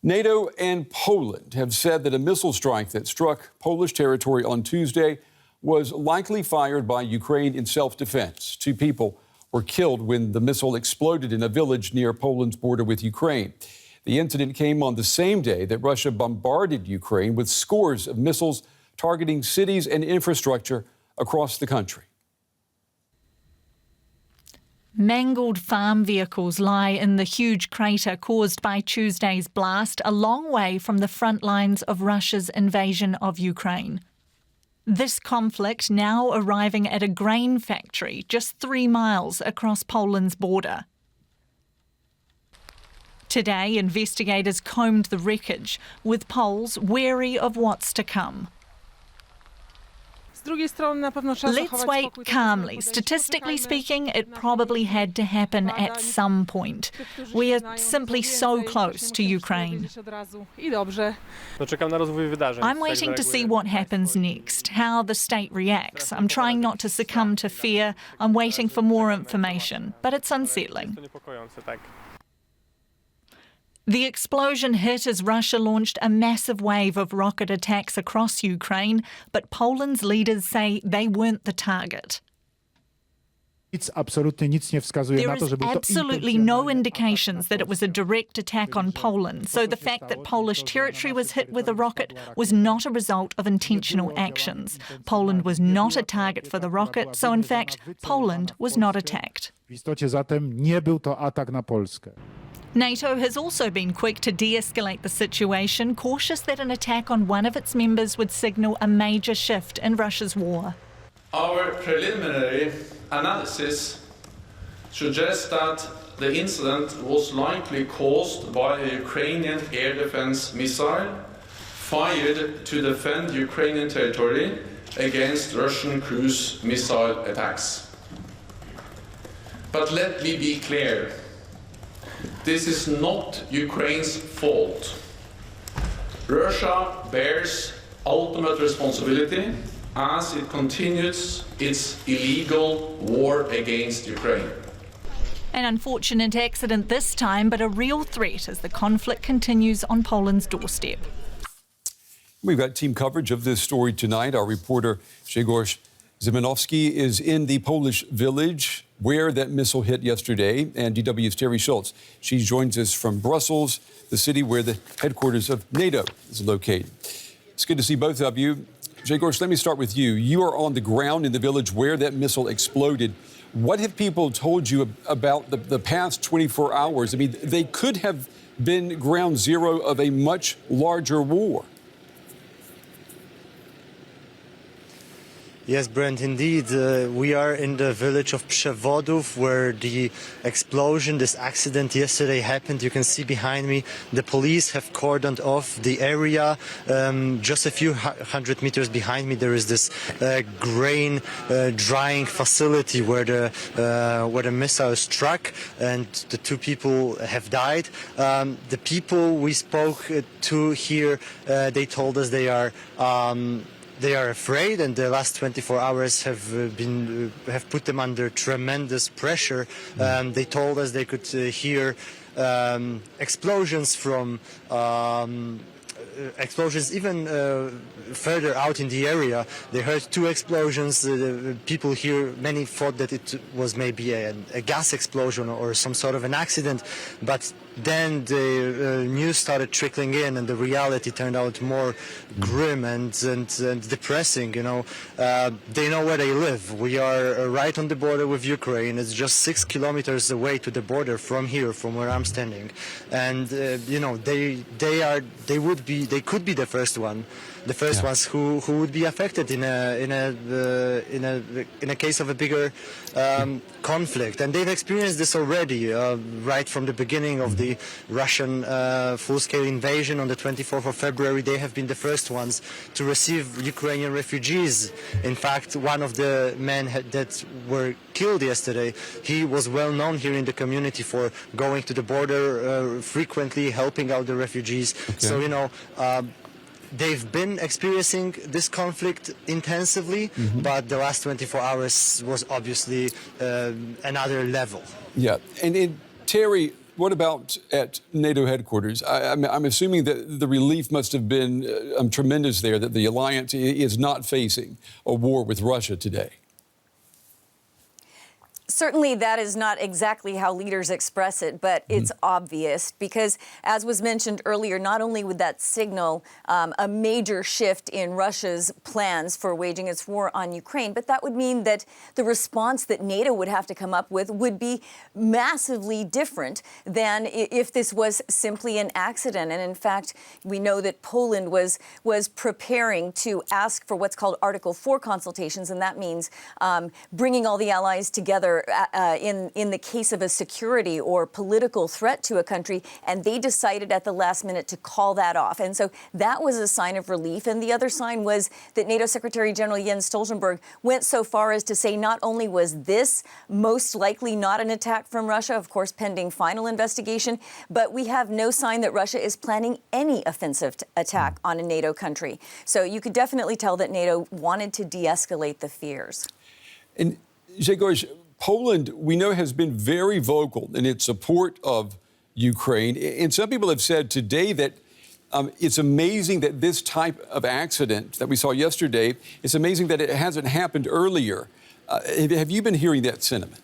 NATO and Poland have said that a missile strike that struck Polish territory on Tuesday was likely fired by Ukraine in self-defense. 2 people were killed when the missile exploded in a village near Poland's border with Ukraine. The incident came on the same day that Russia bombarded Ukraine with scores of missiles targeting cities and infrastructure across the country. Mangled farm vehicles lie in the huge crater caused by Tuesday's blast, a long way from the front lines of Russia's invasion of Ukraine. This conflict now arriving at a grain factory just 3 miles across Poland's border. Today, investigators combed the wreckage, with Poles wary of what's to come. Let's wait calmly. Statistically speaking, it probably had to happen at some point. We are simply so close to Ukraine. I'm waiting to see what happens next, how the state reacts. I'm trying not to succumb to fear. I'm waiting for more information, but it's unsettling. The explosion hit as Russia launched a massive wave of rocket attacks across Ukraine, but Poland's leaders say they weren't the target. There is absolutely no indications that it was a direct attack on Poland, so the fact that Polish territory was hit with a rocket was not a result of intentional actions. Poland was not a target for the rocket, so in fact, Poland was not attacked. NATO has also been quick to de-escalate the situation, cautious that an attack on one of its members would signal a major shift in Russia's war. Our preliminary analysis suggests that the incident was likely caused by a Ukrainian air defense missile fired to defend Ukrainian territory against Russian cruise missile attacks. But let me be clear. This is not Ukraine's fault. Russia bears ultimate responsibility as it continues its illegal war against Ukraine. An unfortunate accident this time, but a real threat as the conflict continues on Poland's doorstep. We've got team coverage of this story tonight. Our reporter Grzegorz Zimanowski is in the Polish village where that missile hit yesterday, and DW's Terry Schultz. She joins us from Brussels, the city where the headquarters of NATO is located. It's good to see both of you. Grzegorz, let me start with you. You are on the ground in the village where that missile exploded. What have people told you about the past 24 hours? I mean, they could have been ground zero of a much larger war. Yes, Brent, indeed. We are in the village of Przewodów where the explosion, this accident yesterday happened. You can see behind me the police have cordoned off the area. Just a few hundred meters behind me there is this grain drying facility where the missile struck and the 2 people have died. The people we spoke to here, they told us they are afraid, and the last 24 hours have put them under tremendous pressure. They told us they could hear explosions from explosions even further out in the area. They heard 2 explosions. People here, many thought that it was maybe a gas explosion or some sort of an accident, but then the news started trickling in, and the reality turned out more grim and depressing. You know, they know where they live. We are right on the border with Ukraine. It's just 6 kilometers away to the border from here, from where I'm standing, and you know, they could be the first ones who would be affected in a case of a bigger conflict, and they've experienced this already right from the beginning of the Russian full-scale invasion on the 24th of February. They have been the first ones to receive Ukrainian refugees. In fact, one of the men that were killed yesterday, he was well known here in the community for going to the border frequently, helping out the refugees. Okay. So, you know, they've been experiencing this conflict intensively, but the last 24 hours was obviously another level. Yeah, and Terry, what about at NATO headquarters? I'm assuming that the relief must have been tremendous there, that the alliance is not facing a war with Russia today. Certainly, that is not exactly how leaders express it, but it's obvious because, as was mentioned earlier, not only would that signal a major shift in Russia's plans for waging its war on Ukraine, but that would mean that the response that NATO would have to come up with would be massively different than if this was simply an accident. And in fact, we know that Poland was preparing to ask for what's called Article 4 consultations, and that means bringing all the allies together in the case of a security or political threat to a country, and they decided at the last minute to call that off. And so that was a sign of relief. And the other sign was that NATO Secretary General Jens Stoltenberg went so far as to say not only was this most likely not an attack from Russia, of course, pending final investigation, but we have no sign that Russia is planning any offensive attack on a NATO country. So you could definitely tell that NATO wanted to de-escalate the fears. And Grzegorz, Poland, we know, has been very vocal in its support of Ukraine. And some people have said today that it's amazing that this type of accident that we saw yesterday, it's amazing that it hasn't happened earlier. Have you been hearing that sentiment?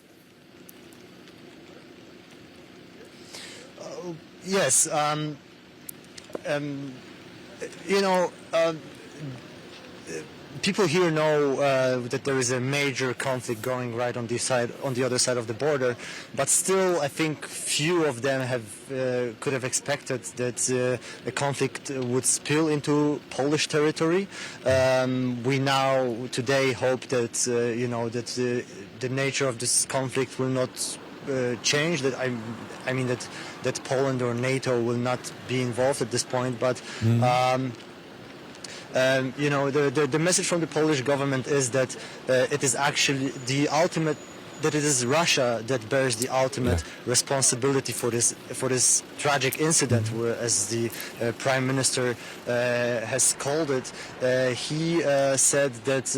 Yes. People here know that there is a major conflict going right on the other side of the border, but still, I think few of them could have expected that the conflict would spill into Polish territory. We now today hope that that the nature of this conflict will not change. That I mean that Poland or NATO will not be involved at this point, but. The message from the Polish government is that it is actually the ultimate, that it is Russia that bears the ultimate responsibility for this tragic incident, where, as the Prime Minister has called it. He said that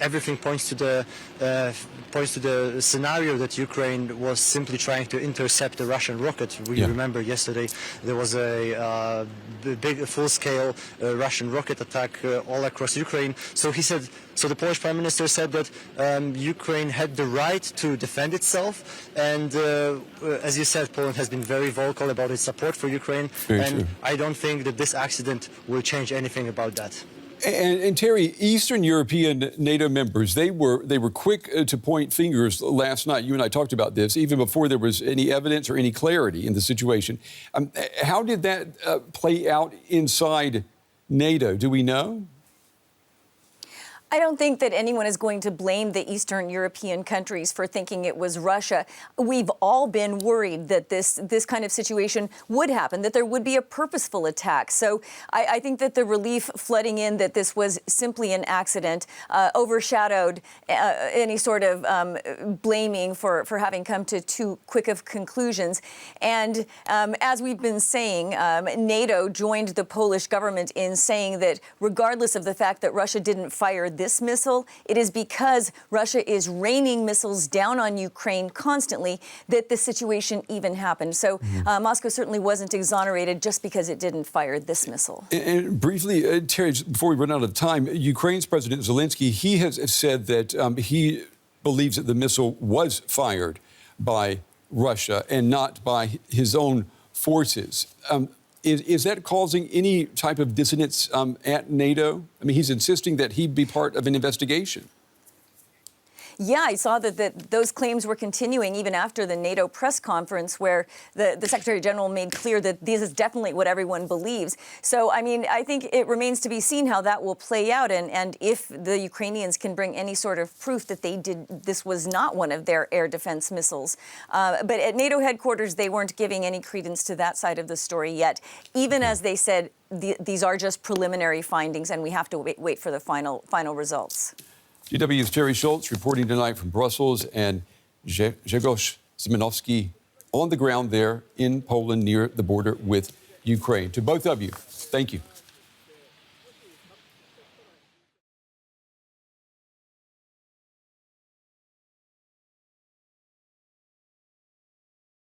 everything points to the scenario that Ukraine was simply trying to intercept a Russian rocket. We remember yesterday there was a big full-scale Russian rocket attack all across Ukraine. So he said. So the Polish Prime Minister said that Ukraine had the right to defend itself, and as you said, Poland has been very vocal about its support for Ukraine. Very true. I don't think that this accident will change anything about that. And Terry, Eastern European NATO members, they were quick to point fingers last night. You and I talked about this even before there was any evidence or any clarity in the situation. How did that play out inside NATO? Do we know? I don't think that anyone is going to blame the Eastern European countries for thinking it was Russia. We've all been worried that this kind of situation would happen, that there would be a purposeful attack. So I think that the relief flooding in that this was simply an accident overshadowed any sort of blaming for having come to too quick of conclusions. And as we've been saying, NATO joined the Polish government in saying that regardless of the fact that Russia didn't fire this missile, it is because Russia is raining missiles down on Ukraine constantly that the situation even happened. So Moscow certainly wasn't exonerated just because it didn't fire this missile. And briefly, Terry, before we run out of time, Ukraine's President Zelensky, he has said that he believes that the missile was fired by Russia and not by his own forces. Is that causing any type of dissonance at NATO? I mean, he's insisting that he be part of an investigation. Yeah, I saw that those claims were continuing even after the NATO press conference, where the Secretary General made clear that this is definitely what everyone believes. So, I mean, I think it remains to be seen how that will play out, and if the Ukrainians can bring any sort of proof that this was not one of their air defense missiles. But at NATO headquarters, they weren't giving any credence to that side of the story yet, even as they said these are just preliminary findings, and we have to wait for the final results. GW's Terry Schultz reporting tonight from Brussels, and Grzegorz Zimnowski on the ground there in Poland near the border with Ukraine. To both of you, thank you.